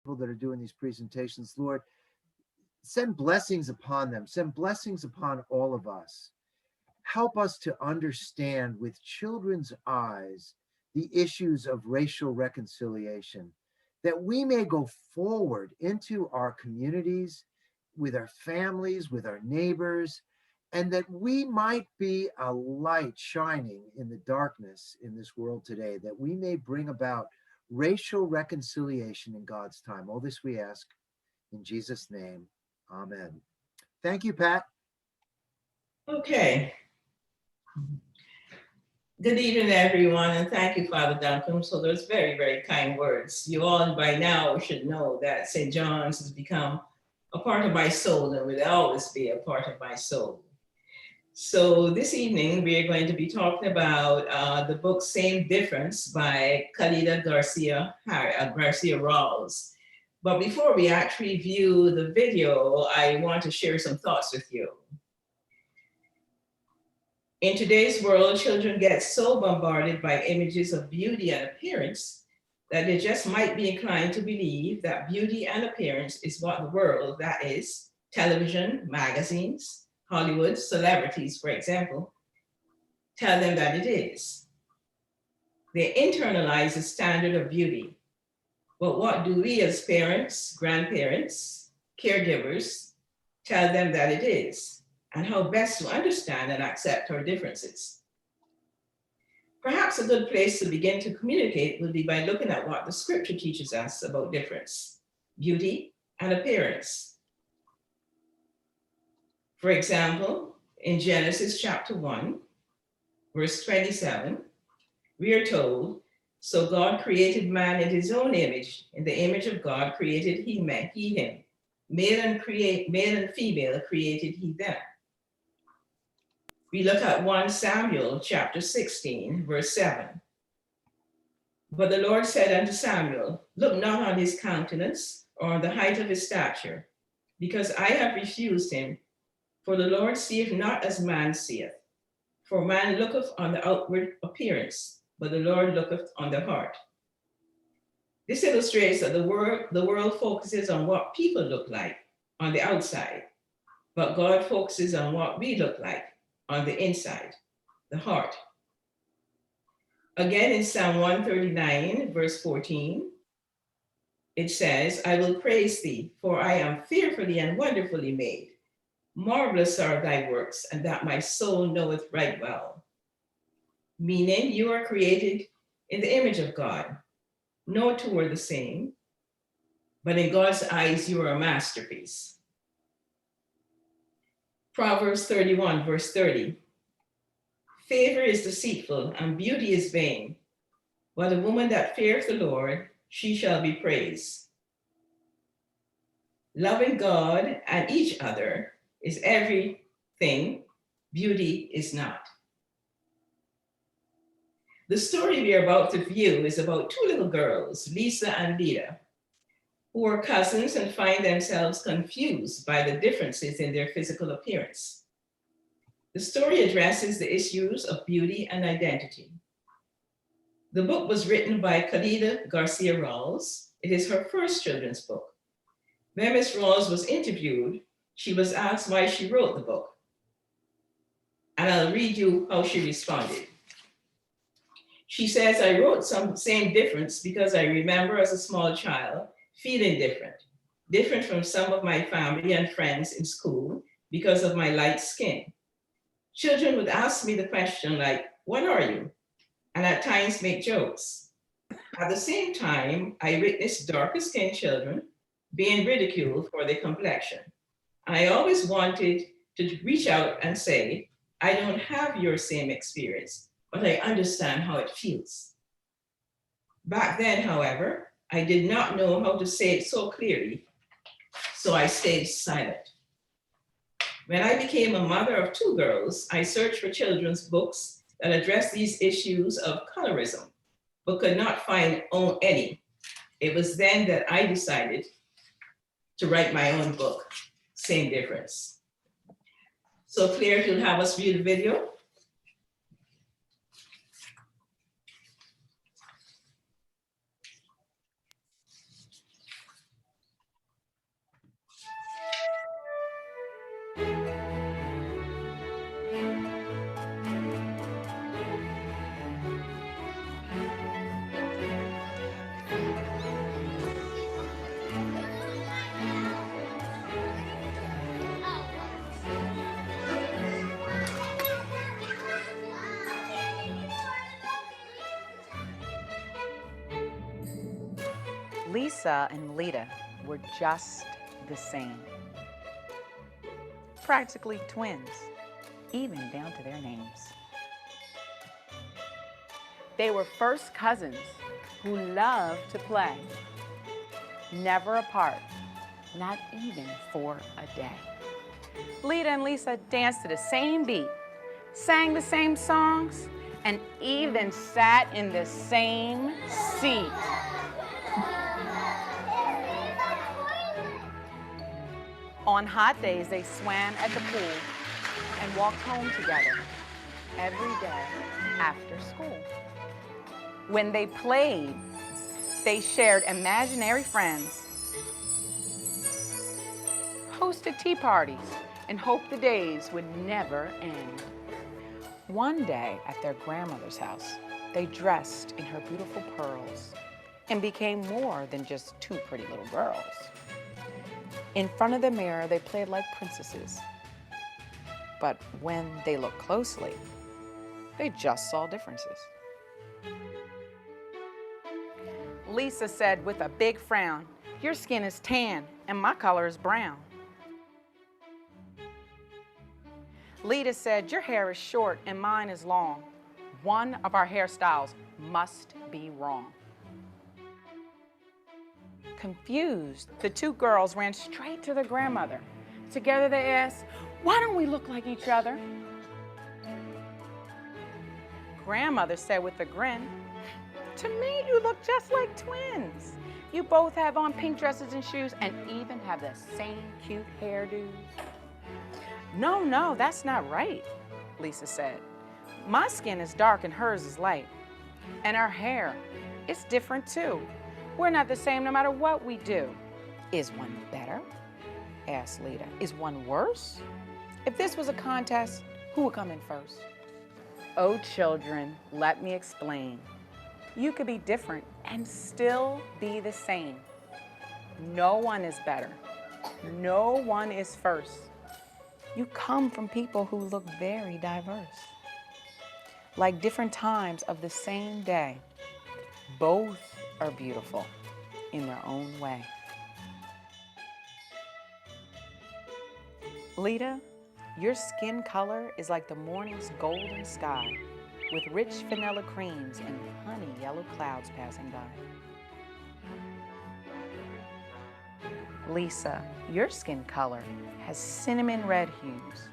people that are doing these presentations. Lord, send blessings upon them, send blessings upon all of us. Help us to understand with children's eyes the issues of racial reconciliation, that we may go forward into our communities, with our families, with our neighbors, and that we might be a light shining in the darkness in this world today, that we may bring about racial reconciliation in God's time. All this we ask in Jesus' name. Amen. Thank you, Pat. Okay. Good evening, everyone, and thank you, Father Duncan, for those very, very kind words. You all by now should know that St. John's has become a part of my soul and will always be a part of my soul. So this evening, we are going to be talking about the book Same Difference by Calida Garcia Rawles. But before we actually view the video, I want to share some thoughts with you. In today's world, children get so bombarded by images of beauty and appearance that they just might be inclined to believe that beauty and appearance is what the world, that is, television, magazines, Hollywood, celebrities, for example, tell them that it is. They internalize the standard of beauty. But what do we as parents, grandparents, caregivers tell them that it is? And how best to understand and accept our differences. Perhaps a good place to begin to communicate would be by looking at what the scripture teaches us about difference, beauty, and appearance. For example, in Genesis chapter 1, verse 27, we are told, so God created man in his own image. In the image of God created he him. Male and female created he them. We look at 1 Samuel chapter 16, verse 7. But the Lord said unto Samuel, look not on his countenance or on the height of his stature, because I have refused him. For the Lord seeth not as man seeth. For man looketh on the outward appearance, but the Lord looketh on the heart. This illustrates that the world focuses on what people look like on the outside, but God focuses on what we look like on the inside, the heart. Again, in Psalm 139, verse 14, it says, I will praise thee, for I am fearfully and wonderfully made. Marvelous are thy works, and that my soul knoweth right well. Meaning, you are created in the image of God. No two are the same, but in God's eyes, you are a masterpiece. Proverbs 31, verse 30. Favor is deceitful and beauty is vain, but a woman that feareth the Lord, she shall be praised. Loving God and each other is everything, beauty is not. The story we are about to view is about two little girls, Lisa and Lida, who are cousins and find themselves confused by the differences in their physical appearance. The story addresses the issues of beauty and identity. The book was written by Calida Garcia Rawles. It is her first children's book. When Ms. Rawles was interviewed, she was asked why she wrote the book. And I'll read you how she responded. She says, I wrote Same Difference because I remember as a small child feeling different from some of my family and friends in school because of my light skin. Children would ask me the question like, what are you? And at times make jokes. At the same time, I witnessed darker skinned children being ridiculed for their complexion. And I always wanted to reach out and say, I don't have your same experience, but I understand how it feels. Back then, however, I did not know how to say it so clearly, so I stayed silent. When I became a mother of two girls, I searched for children's books that address these issues of colorism, but could not find any. It was then that I decided to write my own book, Same Difference. So Claire, you'll have us view the video. Lisa and Lita were just the same. Practically twins, even down to their names. They were first cousins who loved to play, never apart, not even for a day. Lita and Lisa danced to the same beat, sang the same songs, and even sat in the same seat. On hot days, they swam at the pool and walked home together every day after school. When they played, they shared imaginary friends, hosted tea parties, and hoped the days would never end. One day at their grandmother's house, they dressed in her beautiful pearls and became more than just two pretty little girls. In front of the mirror, they played like princesses. But when they looked closely, they just saw differences. Lisa said with a big frown, "Your skin is tan and my color is brown." Lita said, "Your hair is short and mine is long. One of our hairstyles must be wrong." Confused, the two girls ran straight to their grandmother. Together they asked, "Why don't we look like each other?" Grandmother said with a grin, "To me, you look just like twins. You both have on pink dresses and shoes and even have the same cute hairdos." No, that's not right," Lisa said. "My skin is dark and hers is light. And our hair, it's different too. We're not the same no matter what we do." "Is one better?" asked Lita. "Is one worse? If this was a contest, who would come in first?" "Oh, children, let me explain. You could be different and still be the same. No one is better. No one is first. You come from people who look very diverse. Like different times of the same day, both are beautiful in their own way." Lita, your skin color is like the morning's golden sky with rich vanilla creams and honey yellow clouds passing by. Lisa, your skin color has cinnamon red hues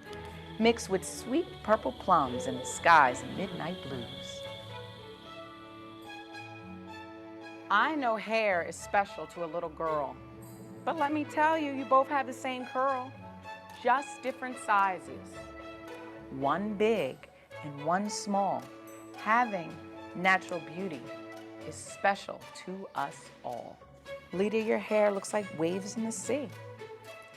mixed with sweet purple plums and the sky's midnight blues. I know hair is special to a little girl, but let me tell you, you both have the same curl, just different sizes. One big and one small. Having natural beauty is special to us all. Lita, your hair looks like waves in the sea.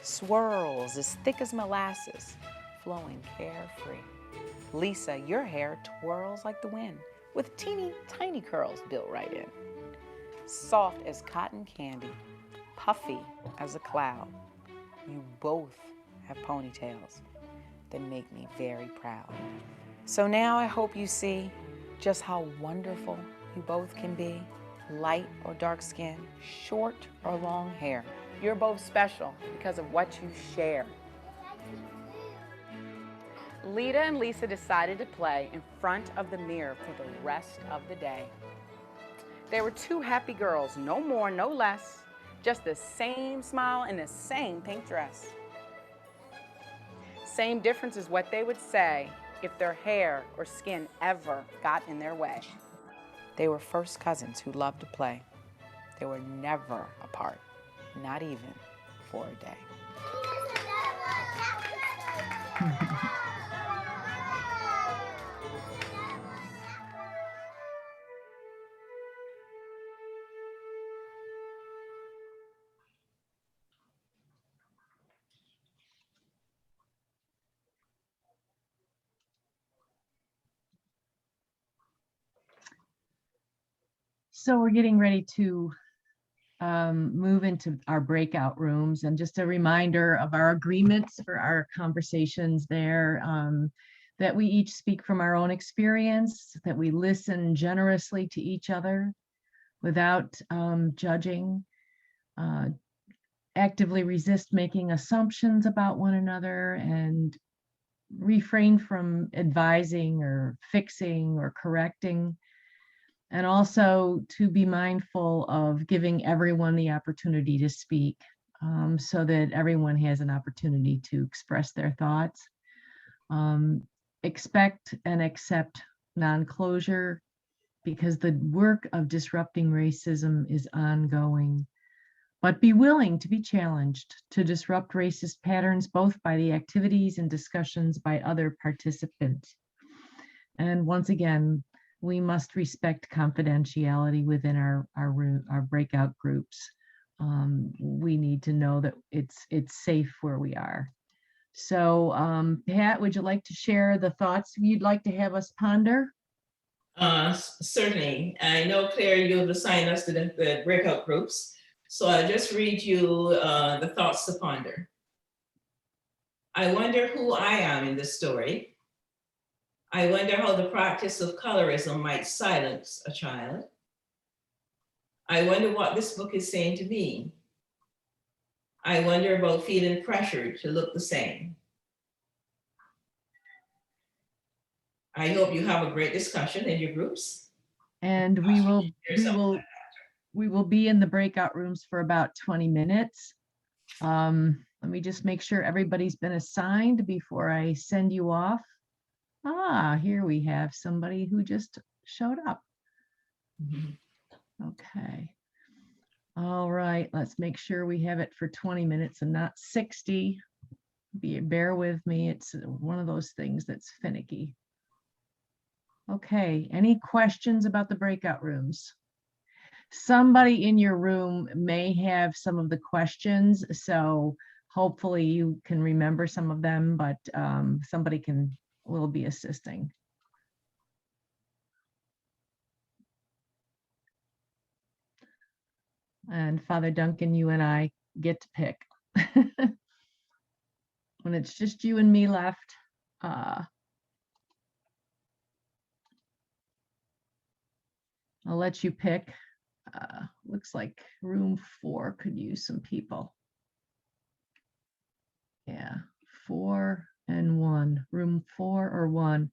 Swirls as thick as molasses, flowing carefree. Lisa, your hair twirls like the wind, with teeny tiny curls built right in. Soft as cotton candy, puffy as a cloud. You both have ponytails that make me very proud. So now I hope you see just how wonderful you both can be. Light or dark skin, short or long hair. You're both special because of what you share. Lita and Lisa decided to play in front of the mirror for the rest of the day. They were two happy girls, no more, no less, just the same smile and the same pink dress. Same difference is what they would say if their hair or skin ever got in their way. They were first cousins who loved to play. They were never apart, not even for a day. So we're getting ready to move into our breakout rooms, and just a reminder of our agreements for our conversations there, that we each speak from our own experience, that we listen generously to each other without judging, actively resist making assumptions about one another, and refrain from advising or fixing or correcting. And also to be mindful of giving everyone the opportunity to speak, so that everyone has an opportunity to express their thoughts. Expect and accept non-closure, because the work of disrupting racism is ongoing. But be willing to be challenged to disrupt racist patterns, both by the activities and discussions by other participants. And once again, we must respect confidentiality within our breakout groups. We need to know that it's safe where we are. So Pat, would you like to share the thoughts you'd like to have us ponder? Certainly. I know, Claire, you've assigned us to the breakout groups. So I'll just read you the thoughts to ponder. I wonder who I am in this story. I wonder how the practice of colorism might silence a child. I wonder what this book is saying to me. I wonder about feeling pressured to look the same. I hope you have a great discussion in your groups. And we will be in the breakout rooms for about 20 minutes. Let me just make sure everybody's been assigned before I send you off. Here we have somebody who just showed up. Okay. All right, let's make sure we have it for 20 minutes and not 60. Bear with me, it's one of those things that's finicky. Okay, any questions about the breakout rooms? Somebody in your room may have some of the questions, so hopefully you can remember some of them, but somebody will be assisting. And Father Duncan, you and I get to pick. When it's just you and me left, I'll let you pick. Looks like room 4 could use some people. Yeah, 4 and 1. Room 4 or 1.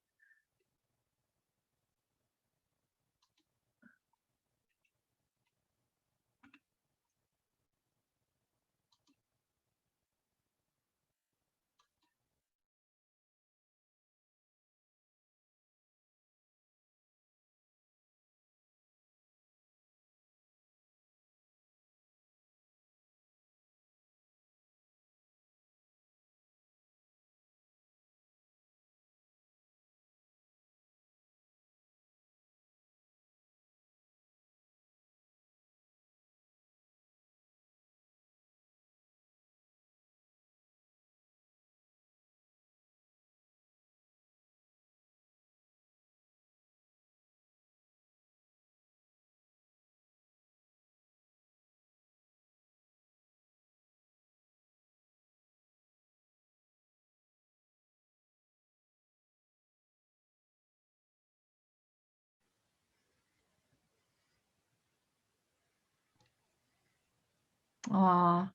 Aw,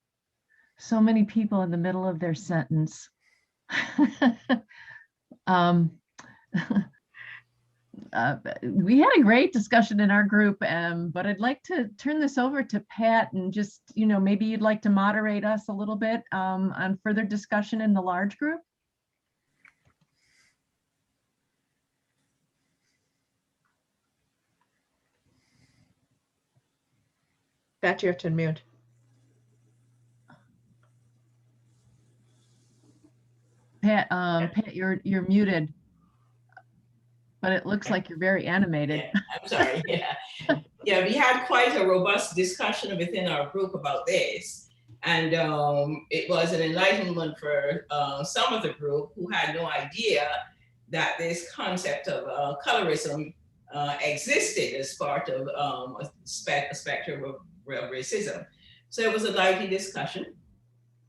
so many people in the middle of their sentence. We had a great discussion in our group, but I'd like to turn this over to Pat and just, maybe you'd like to moderate us a little bit on further discussion in the large group. Pat, you have to unmute. Pat, Pat, you're muted, but it looks like you're very animated. Yeah, I'm sorry. Yeah, we had quite a robust discussion within our group about this, and it was an enlightenment for some of the group who had no idea that this concept of colorism existed as part of a spectrum of racism. So it was a lively discussion.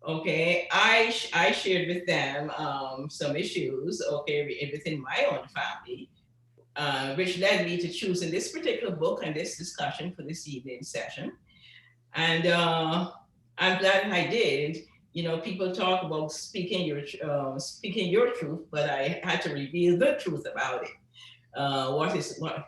Okay, I shared with them some issues, okay, within my own family, which led me to choosing this particular book and this discussion for this evening session. And I'm glad I did. You know, people talk about speaking your truth, but I had to reveal the truth about it. What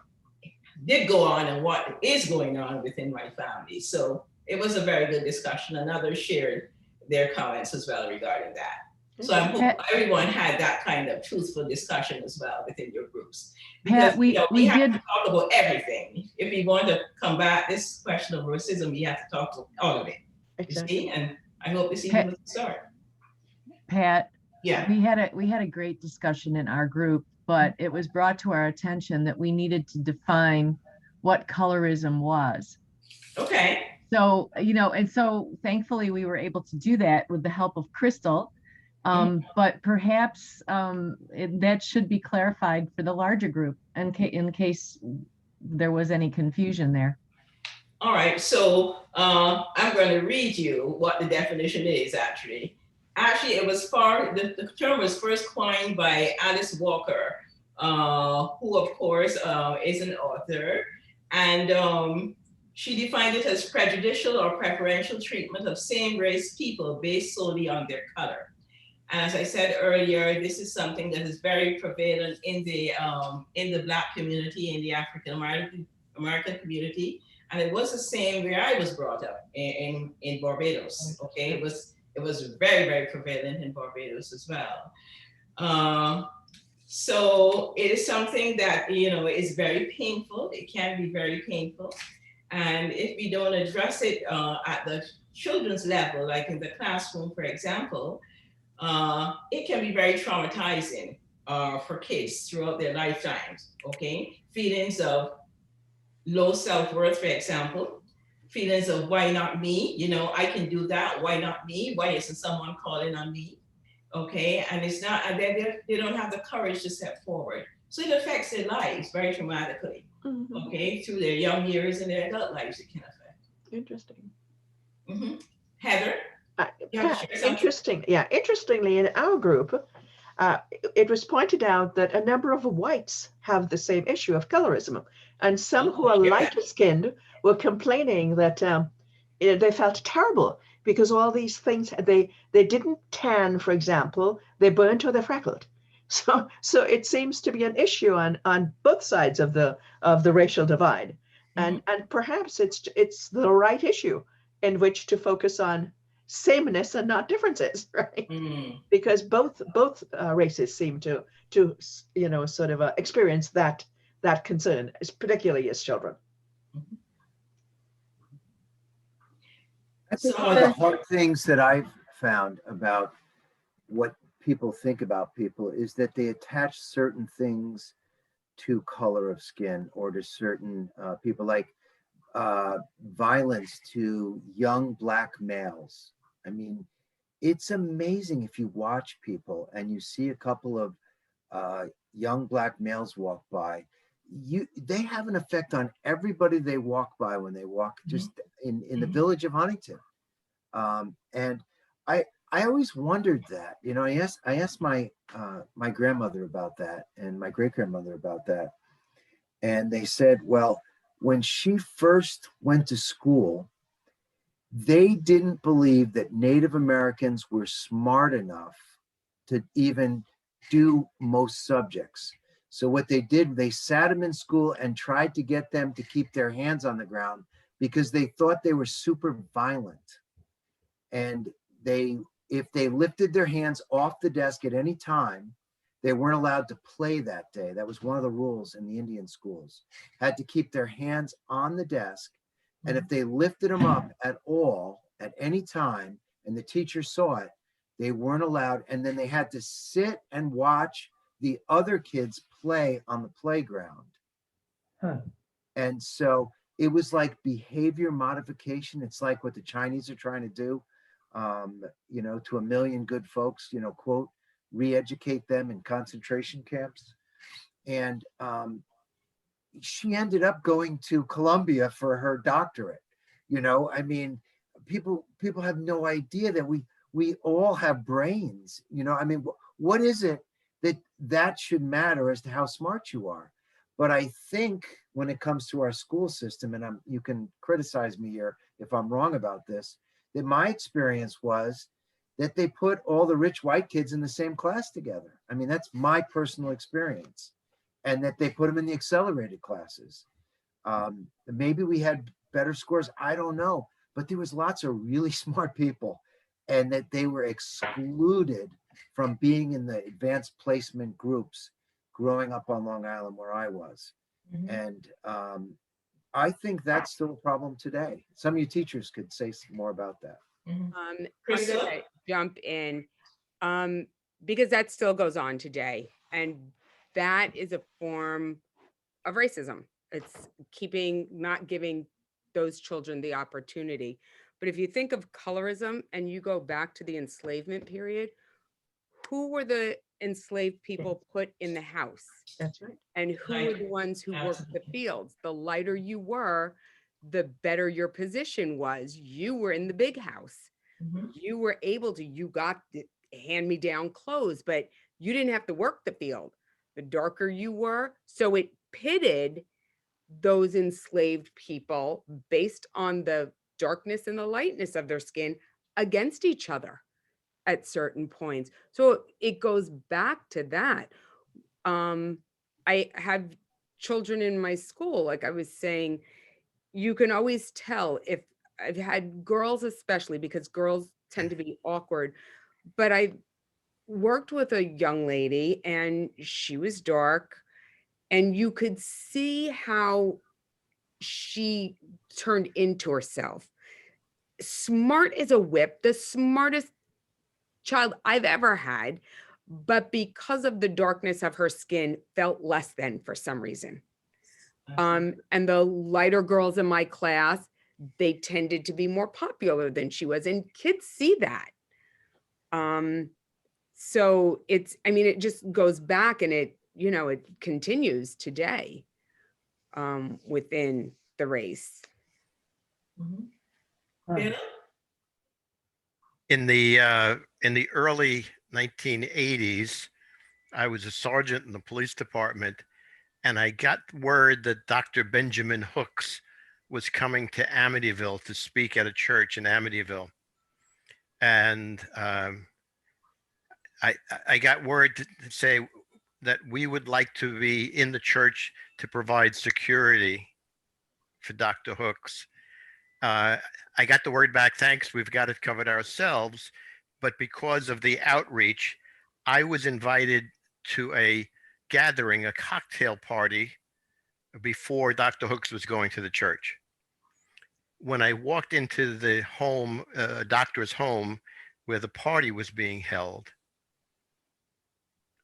did go on and what is going on within my family. So it was a very good discussion, and others shared their comments as well regarding that. So I hope everyone had that kind of truthful discussion as well within your groups. Because Pat, we have did to talk about everything. If we want to combat this question of racism, we have to talk about all of it. Exactly. You see? And I hope this evening was a start. Pat, Yeah. we had a great discussion in our group, but it was brought to our attention that we needed to define what colorism was. Okay. So, and so thankfully we were able to do that with the help of Crystal. But perhaps that should be clarified for the larger group in case there was any confusion there. All right, so I'm going to read you what the definition is actually. Actually, it was the term was first coined by Alice Walker, who of course is an author, and she defined it as prejudicial or preferential treatment of same-race people based solely on their color. And as I said earlier, this is something that is very prevalent in the Black community, in the African American community, and it was the same where I was brought up in Barbados. Okay, it was very, very prevalent in Barbados as well. So it is something that is very painful. It can be very painful, and if we don't address it at the children's level, like in the classroom, for example. It can be very traumatizing for kids throughout their lifetimes, okay? Feelings of low self-worth, for example, feelings of why not me? I can do that, why not me? Why isn't someone calling on me? Okay, and it's not, and they don't have the courage to step forward. So it affects their lives very traumatically, okay? Through their young years and their adult lives it can affect. Interesting. Heather? Interestingly, in our group, it was pointed out that a number of whites have the same issue of colorism, and some who are lighter skinned were complaining that they felt terrible because all these things they didn't tan, for example, they burnt or they freckled. So it seems to be an issue on both sides of the racial divide, and perhaps it's the right issue in which to focus on sameness and not differences, right? Because both races seem to sort of experience that concern, particularly as children. I think one of the hard things that I've found about what people think about people is that they attach certain things to color of skin or to certain people, like violence to young Black males. I mean, it's amazing if you watch people and you see a couple of young Black males walk by, they have an effect on everybody they walk by when they walk just in the village of Huntington. And I always wondered that, I asked my my grandmother about that and my great-grandmother about that. And they said, well, when she first went to school, they didn't believe that Native Americans were smart enough to even do most subjects. So what they did, they sat them in school and tried to get them to keep their hands on the ground because they thought they were super violent. And if they lifted their hands off the desk at any time, they weren't allowed to play that day. That was one of the rules in the Indian schools. Had to keep their hands on the desk. And if they lifted them up at all, at any time, and the teacher saw it, they weren't allowed. And then they had to sit and watch the other kids play on the playground. And so it was like behavior modification. It's like what the Chinese are trying to do, to a million good folks, quote, re-educate them in concentration camps. And she ended up going to Columbia for her doctorate. I mean, people have no idea that we all have brains. I mean, what is it that should matter as to how smart you are? But I think when it comes to our school system, and you can criticize me here, if I'm wrong about this, that my experience was that they put all the rich white kids in the same class together. I mean, that's my personal experience. And that they put them in the accelerated classes. Maybe we had better scores, I don't know. But there was lots of really smart people, and that they were excluded from being in the advanced placement groups growing up on Long Island where I was. And I think that's still a problem today. Some of you teachers could say some more about that. I'm Priscilla? gonna jump in because that still goes on today, and that is a form of racism. It's not giving those children the opportunity. But if you think of colorism and you go back to the enslavement period, who were the enslaved people put in the house? That's right. And who were the ones who worked the fields? The lighter you were, the better your position was. You were in the big house. You were able to, you got the hand-me-down clothes, but you didn't have to work the field. The darker you were, so it pitted those enslaved people based on the darkness and the lightness of their skin against each other at certain points. So it goes back to that. I have children in my school, like I was saying, you can always tell if I've had girls, especially because girls tend to be awkward, but I worked with a young lady and she was dark, and you could see how she turned into herself. Smart as a whip, the smartest child I've ever had, but because of the darkness of her skin, felt less than for some reason. And the lighter girls in my class, they tended to be more popular than she was, and kids see that. So it just goes back, and it continues today within the race. Bill? In the early 1980s, I was a sergeant in the police department, and I got word that Dr. Benjamin Hooks was coming to Amityville to speak at a church in Amityville. And I got word to say that we would like to be in the church to provide security for Dr. Hooks. I got the word back, thanks, we've got it covered ourselves. But because of the outreach, I was invited to a gathering, a cocktail party, before Dr. Hooks was going to the church. When I walked into the home, doctor's home, where the party was being held,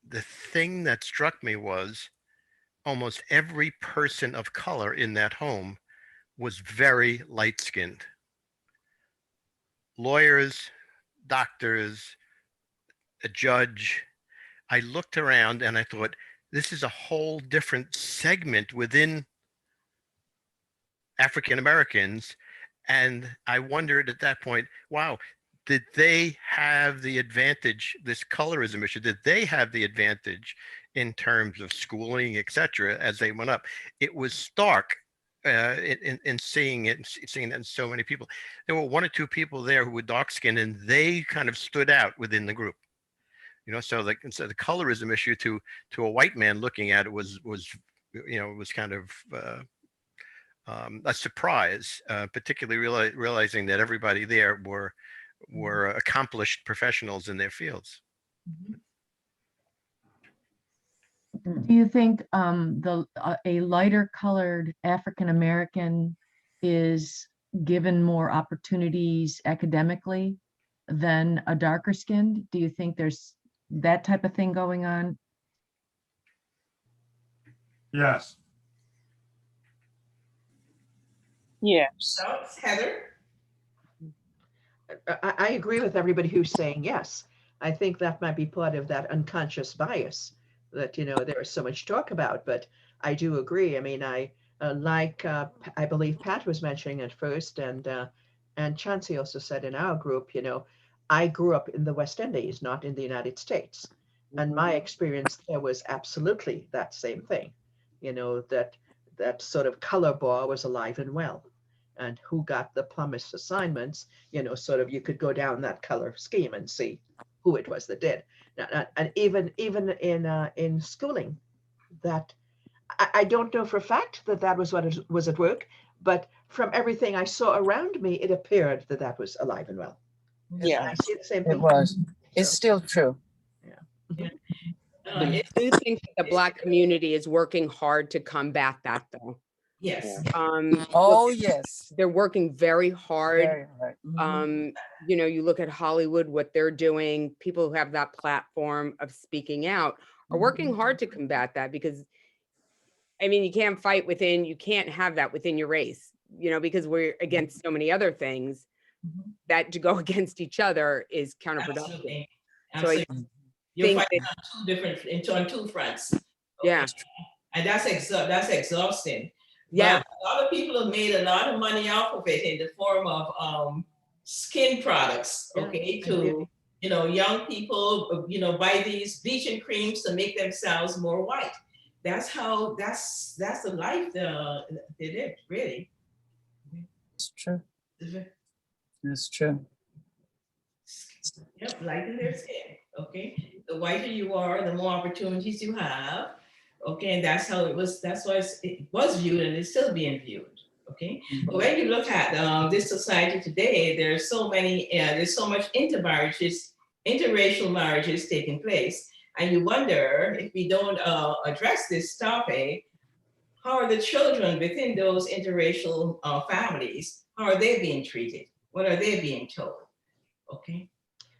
the thing that struck me was almost every person of color in that home was very light-skinned. Lawyers, doctors, a judge. I looked around and I thought, this is a whole different segment within African Americans. And I wondered at that point, wow, did they have the advantage, this colorism issue, did they have the advantage in terms of schooling, et cetera, as they went up? It was stark in seeing it in so many people. There were one or two people there who were dark skinned, and they kind of stood out within the group. So the colorism issue to a white man looking at it was kind of a surprise, particularly realizing that everybody there were accomplished professionals in their fields. Do you think a lighter colored African American is given more opportunities academically than a darker skinned? Do you think there's that type of thing going on? Yes. Yeah. So, Heather? I agree with everybody who's saying yes. I think that might be part of that unconscious bias that, there is so much talk about, but I do agree. I mean, I believe Pat was mentioning at first, and Chancey also said in our group, I grew up in the West Indies, not in the United States. And my experience there was absolutely that same thing, that sort of color bar was alive and well. and who got the plumbist assignments, sort of you could go down that color scheme and see who it was that did. And even in schooling, that I don't know for a fact that was what was at work, but from everything I saw around me, it appeared that was alive and well. Yeah, I see the same thing. it was. It's So, still true. I do think that the Black community is working hard to combat that, though. Yes. Oh, yes. They're working very hard. Very hard. You look at Hollywood, what they're doing, people who have that platform of speaking out are working hard to combat that, because I mean, you can't have that within your race, because we're against so many other things that to go against each other is counterproductive. Absolutely. So You're think fighting on two fronts. Yeah. And that's exhausting. Yeah. But a lot of people have made a lot of money off of it in the form of skin products, okay, to, young people, buy these bleaching creams to make themselves more white. That's the life they live, really. It's true. It's true. Yep, lighten their skin, okay? The whiter you are, the more opportunities you have, okay? And that's how it was, that's why it was viewed and it's still being viewed, okay? But when you look at this society today, there's so much interracial marriages taking place. And you wonder, if we don't address this topic, how are the children within those interracial families, how are they being treated? What are they being told? Okay.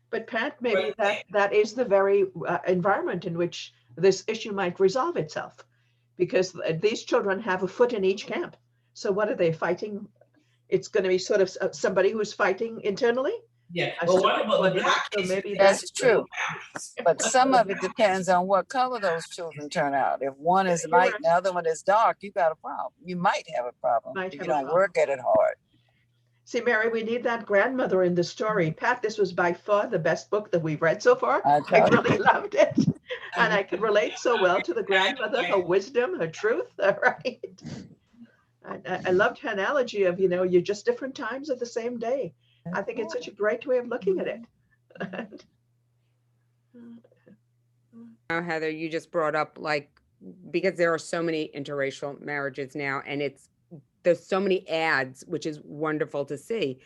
But Pat, maybe that is the very environment in which this issue might resolve itself, because these children have a foot in each camp. So what are they fighting? It's going to be sort of somebody who's fighting internally. Yeah, but what about the Black? So maybe That's true. But some of it depends on what color those children turn out. If one is light and the other one is dark, you got a problem. You might have a problem if you don't work at it hard. See, Mary, we need that grandmother in the story. Pat, this was by far the best book that we've read so far. I really loved it. And I could relate so well to the grandmother, her wisdom, her truth, right? I loved her analogy of, you're just different times of the same day. I think it's such a great way of looking at it. Heather, you just brought up, because there are so many interracial marriages now, and there's so many ads, which is wonderful to see.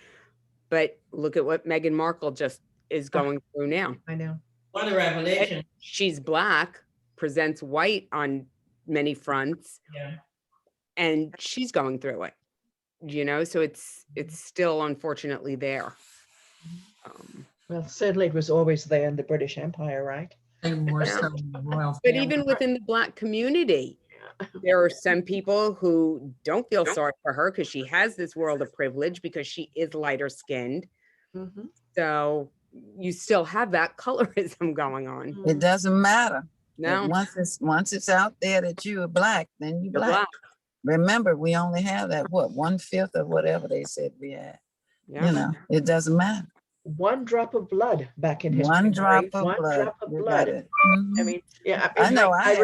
But look at what Meghan Markle just is going through now. I know. What a revelation. She's Black, presents white on many fronts. Yeah. And she's going through it, so it's still unfortunately there. Well, certainly it was always there in the British Empire, right? And more so in the royal But family. even within the Black community, there are some people who don't feel sorry for her because she has this world of privilege because she is lighter skinned. So you still have that colorism going on. It doesn't matter. No. Once it's out there that you are Black, then you're Black. Remember, we only have that, 1/5 of whatever they said we had. Yeah. It doesn't matter. One drop of blood back in history. One drop of blood. Drop of blood. I mean, yeah. I know. I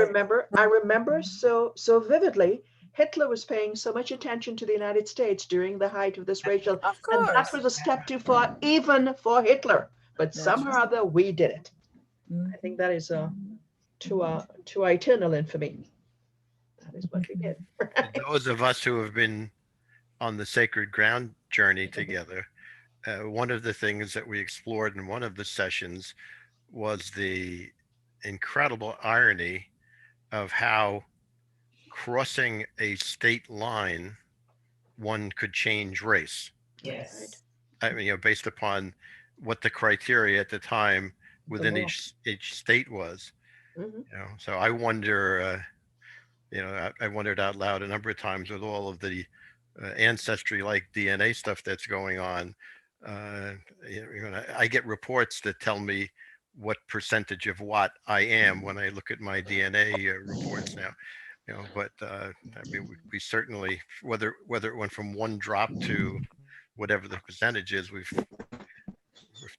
remember so vividly. Hitler was paying so much attention to the United States during the height of this racial, and that was a step too far, even for Hitler. But somehow or other, we did it. I think that is to eternal infamy. That is what we did. Those of us who have been on the sacred ground journey together, one of the things that we explored in one of the sessions was the incredible irony of how crossing a state line, one could change race. Yes. I mean, based upon what the criteria at the time within each state was. So I wonder, I wondered out loud a number of times with all of the ancestry like DNA stuff that's going on. I get reports that tell me what percentage of what I am when I look at my DNA reports now. But I mean, we certainly, whether it went from one drop to whatever the percentage is, we've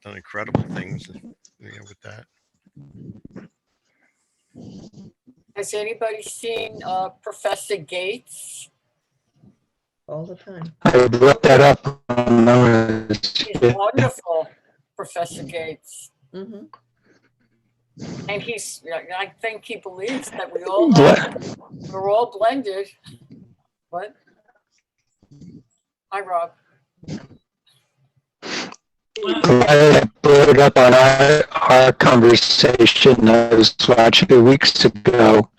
done incredible things with that. Has anybody seen Professor Gates? all the time. I looked that up. When I was a He's kid. wonderful, Professor Gates. Mhm. And I think he believes that we're all blended. What? Hi, Rob. I brought it up on our conversation I was watching 2 weeks ago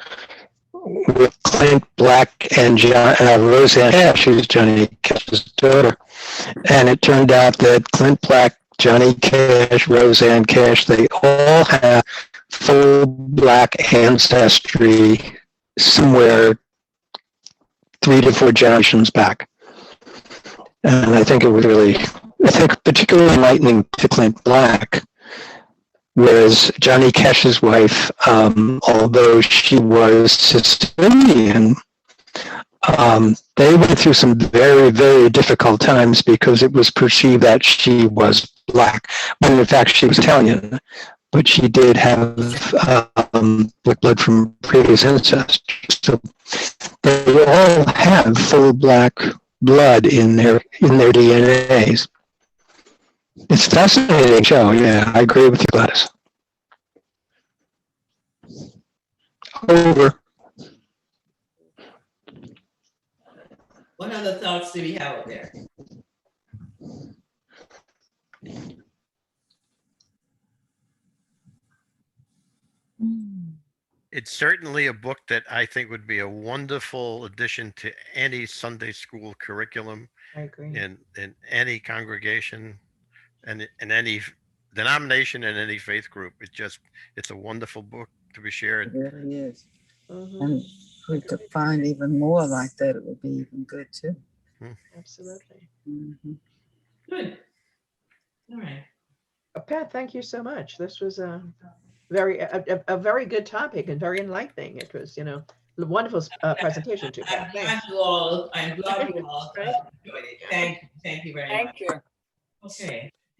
with Clint Black and Roseanne Cash, who's Johnny Cash's daughter. And it turned out that Clint Black, Johnny Cash, Roseanne Cash, they all have full black ancestry somewhere 3 to 4 generations back. And I think it was really, particularly enlightening to Clint Black, whereas Johnny Cash's wife, although she was Sicilian, they went through some very, very difficult times because it was perceived that she was black, when in fact she was Italian. But she did have black blood from previous ancestors. So they all have full black blood in their DNAs. It's a fascinating show. Yeah, I agree with you, Gladys. Over. What other thoughts do we have there? It's certainly a book that I think would be a wonderful addition to any Sunday school curriculum I agree. in any congregation and in any denomination and any faith group. It's a wonderful book to be It shared. really is. Mhm. And if we could find even more like that, it would be even good too. Absolutely. Mhm. Good. All right. Pat, thank you so much. This was a very good topic and very enlightening. It was, a wonderful presentation too, Pat. I'm Thanks. glad you all enjoyed it. Thank you very much. Thank you. Okay.